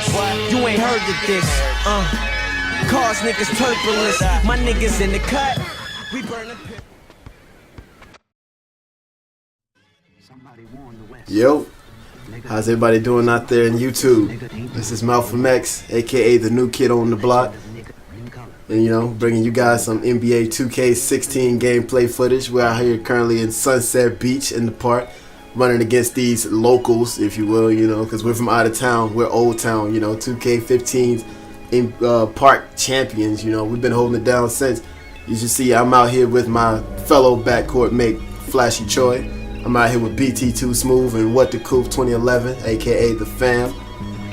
tourists. You ain't heard of this. Cars niggas turbulence. My niggas in the cut. We burn the pit. Yo, how's everybody doing out there in YouTube? This is Malcolm X, aka the new kid on the block. And you know, bringing you guys some NBA 2K16 gameplay footage. We're out here currently in Sunset Beach in the park, running against these locals, if you will, you know, because we're from out of town. We're Old Town, you know, 2K15's in park champions, you know. We've been holding it down since. You should see I'm out here with my fellow backcourt mate, Flashy Troy. I'm out here with BT2 Smooth and What the Coop 2011, aka the fam.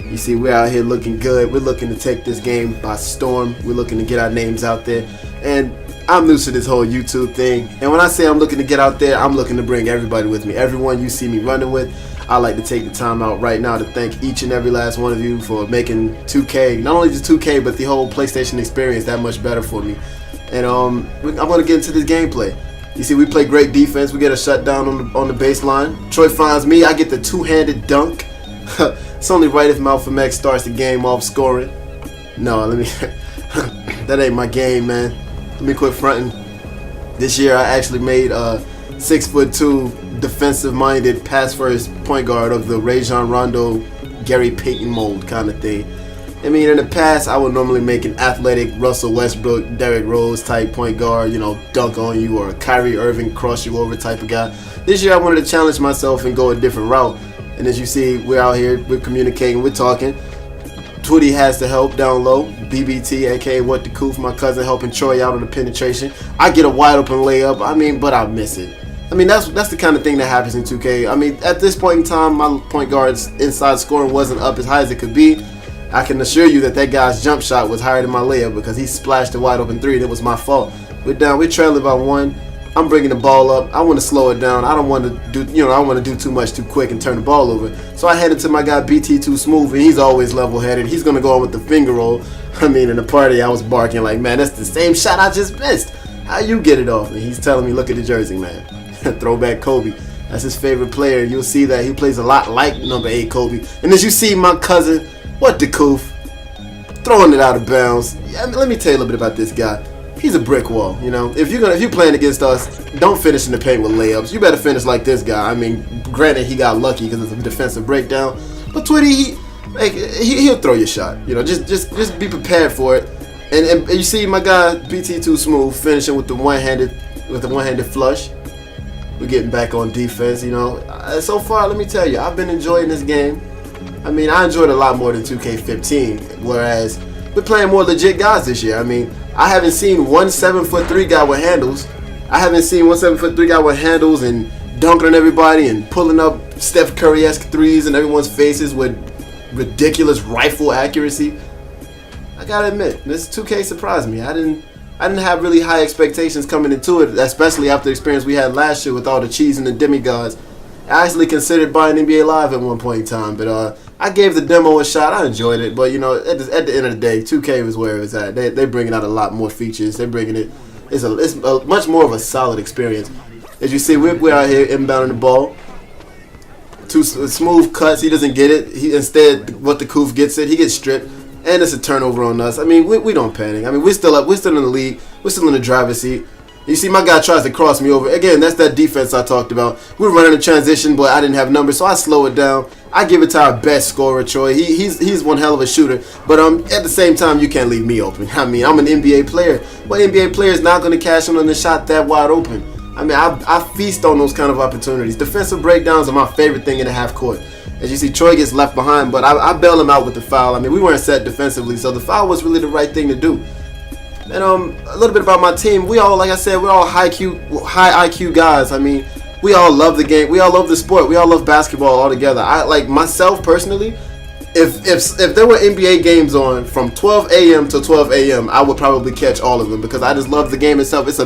You see, we're out here looking good. We're looking to take this game by storm. We're looking to get our names out there. And I'm new to this whole YouTube thing. And when I say I'm looking to get out there, I'm looking to bring everybody with me. Everyone you see me running with, I like to take the time out right now to thank each and every last one of you for making 2K, not only just 2K, but the whole PlayStation experience that much better for me. And I'm going to get into this gameplay. You see, we play great defense. We get a shutdown on the baseline. Troy finds me. I get the two-handed dunk. It's only right if Malcolm X starts the game off scoring. No, let me. That ain't my game, man. Let me quit fronting. This year, I actually made a 6'2" defensive-minded pass-first point guard of the Rajon Rondo, Gary Payton mold kind of thing. I mean, in the past, I would normally make an athletic Russell Westbrook, Derrick Rose type point guard, you know, dunk on you, or a Kyrie Irving cross you over type of guy. This year, I wanted to challenge myself and go a different route. And as you see, we're out here, we're communicating, we're talking. Twitty has the help down low. BBT, aka What the Coop, my cousin, helping Troy out on the penetration. I get a wide open layup, I mean, but I miss it. I mean, that's the kind of thing that happens in 2K. I mean, at this point in time, my point guard's inside scoring wasn't up as high as it could be. I can assure you that guy's jump shot was higher than my layup because he splashed a wide open three and it was my fault. We're down, we're trailing by one. I'm bringing the ball up. I want to slow it down. I don't want to do, you know, I don't want to do too much too quick and turn the ball over. So I headed to my guy BT2 Smooth, and he's always level-headed. He's going to go on with the finger roll. I mean, in the party, I was barking like, man, that's the same shot I just missed. How you get it off? And he's telling me, look at the jersey, man. Throwback Kobe. That's his favorite player. You'll see that he plays a lot like number 8 Kobe. And as you see, my cousin, What the Coof, throwing it out of bounds. Yeah, let me tell you a little bit about this guy. He's a brick wall, you know. If you're playing against us, don't finish in the paint with layups. You better finish like this guy. I mean, granted, he got lucky because it's a defensive breakdown, but Twitty, he'll throw your shot. You know, just be prepared for it. And you see my guy BT2 Smooth finishing with the one-handed flush. We're getting back on defense, you know. So far, let me tell you, I've been enjoying this game. I mean, I enjoyed it a lot more than 2K15, whereas we're playing more legit guys this year. I mean, I haven't seen one 7'3" guy with handles. I haven't seen one 7'3" guy with handles and dunking on everybody and pulling up Steph Curry-esque threes in everyone's faces with ridiculous rifle accuracy. I gotta admit, this 2K surprised me. I didn't have really high expectations coming into it, especially after the experience we had last year with all the cheese and the demigods. I actually considered buying NBA Live at one point in time, but I gave the demo a shot. I enjoyed it, but you know, at the end of the day, 2K was where it was at. They're bringing out a lot more features. They're bringing it. It's a much more of a solid experience. As you see, we're out here inbounding the ball. Two smooth cuts. He doesn't get it. Instead, What the Coof gets it. He gets stripped, and it's a turnover on us. I mean, we don't panic. I mean, we're still up. We're still in the league. We're still in the driver's seat. You see, my guy tries to cross me over. Again, that's that defense I talked about. We're running a transition, but I didn't have numbers, so I slow it down. I give it to our best scorer, Troy. He's one hell of a shooter, but at the same time, you can't leave me open. I mean, I'm an NBA player. What NBA player is not going to cash in on the shot that wide open? I mean, I feast on those kind of opportunities. Defensive breakdowns are my favorite thing in the half court. As you see, Troy gets left behind, but I bail him out with the foul. I mean, we weren't set defensively, so the foul was really the right thing to do. And a little bit about my team. We all, like I said, we're all high IQ guys. I mean, we all love the game. We all love the sport. We all love basketball all together. I like myself personally. If there were NBA games on from 12 a.m. to 12 a.m., I would probably catch all of them because I just love the game itself. It's a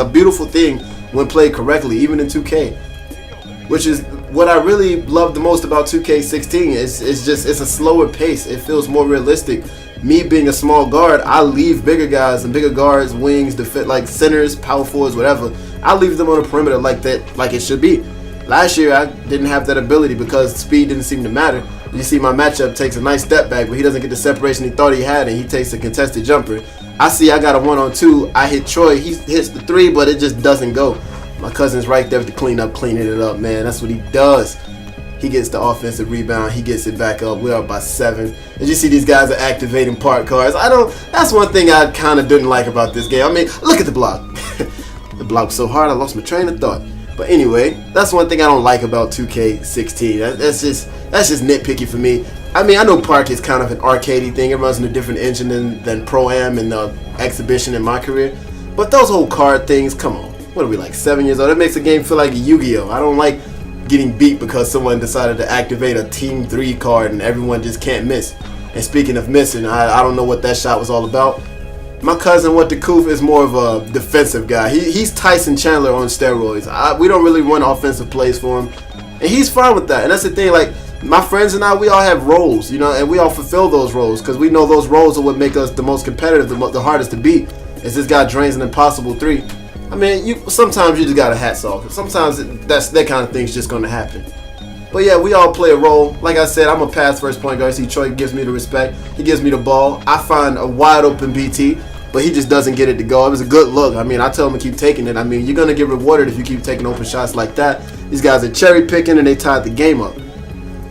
beautiful thing when played correctly, even in 2K. Which is what I really love the most about 2K16. It's a slower pace. It feels more realistic. Me being a small guard, I leave bigger guys and bigger guards, wings, like centers, power forwards, whatever. I leave them on the perimeter like that, like it should be. Last year, I didn't have that ability because speed didn't seem to matter. You see my matchup takes a nice step back, but he doesn't get the separation he thought he had, and he takes a contested jumper. I see I got a 1-on-2. I hit Troy. He hits the 3, but it just doesn't go. My cousin's right there with the cleaning it up, man. That's what he does. He gets the offensive rebound. He gets it back up. We're up by 7. As you see, these guys are activating part cards. That's one thing I kind of didn't like about this game. I mean, look at the block. The block was so hard, I lost my train of thought. But anyway, that's one thing I don't like about 2K16. That's just nitpicky for me. I mean, I know Park is kind of an arcadey thing. It runs in a different engine than Pro-Am and the Exhibition in my career. But those whole card things, come on. What are we, like 7 years old? It makes the game feel like a Yu-Gi-Oh! I don't like getting beat because someone decided to activate a Team 3 card and everyone just can't miss. And speaking of missing, I don't know what that shot was all about. My cousin, what the Koof, is more of a defensive guy. He's Tyson Chandler on steroids. We don't really run offensive plays for him. And he's fine with that. And that's the thing, like, my friends and I, we all have roles, you know, and we all fulfill those roles because we know those roles are what make us the most competitive, the hardest to beat. As this guy drains an impossible 3. I mean, sometimes you just got to hats off. Sometimes that kind of thing's just going to happen. But yeah, we all play a role. Like I said, I'm a pass first point guard. See, Troy gives me the respect. He gives me the ball. I find a wide open BT, but he just doesn't get it to go. It was a good look. I mean, I tell him to keep taking it. I mean, you're going to get rewarded if you keep taking open shots like that. These guys are cherry picking and they tied the game up.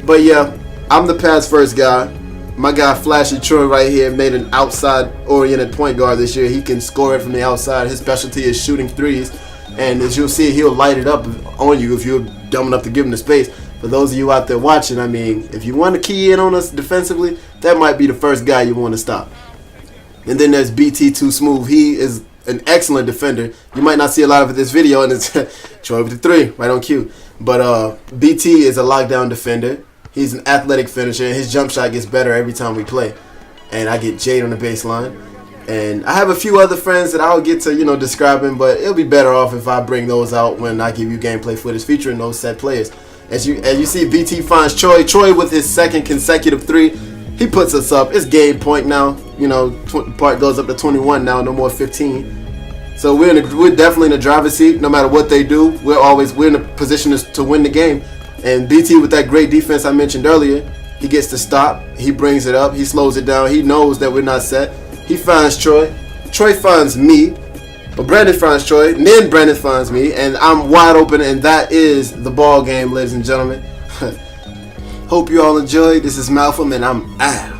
But yeah, I'm the pass first guy. My guy Flashy Troy right here made an outside oriented point guard this year. He can score it from the outside. His specialty is shooting 3s. And as you'll see, he'll light it up on you if you're dumb enough to give him the space. For those of you out there watching, I mean, if you want to key in on us defensively, that might be the first guy you want to stop. And then there's BT Too Smooth. He is an excellent defender. You might not see a lot of it this video, and it's Troy with the 3, right on cue. But BT is a lockdown defender. He's an athletic finisher, and his jump shot gets better every time we play. And I get Jade on the baseline. And I have a few other friends that I'll get to, you know, describe him, but it'll be better off if I bring those out when I give you gameplay footage featuring those set players. As you see, BT finds Troy. Troy with his second consecutive 3. He puts us up. It's game point now. You know, part goes up to 21 now, no more 15. So we're definitely in the driver's seat. No matter what they do, we're in a position to win the game. And BT, with that great defense I mentioned earlier, he gets to stop. He brings it up. He slows it down. He knows that we're not set. He finds Troy. Troy finds me. But Brandon finds Troy. And then Brandon finds me. And I'm wide open. And that is the ball game, ladies and gentlemen. Hope you all enjoyed. This is Malcolm, and I'm out.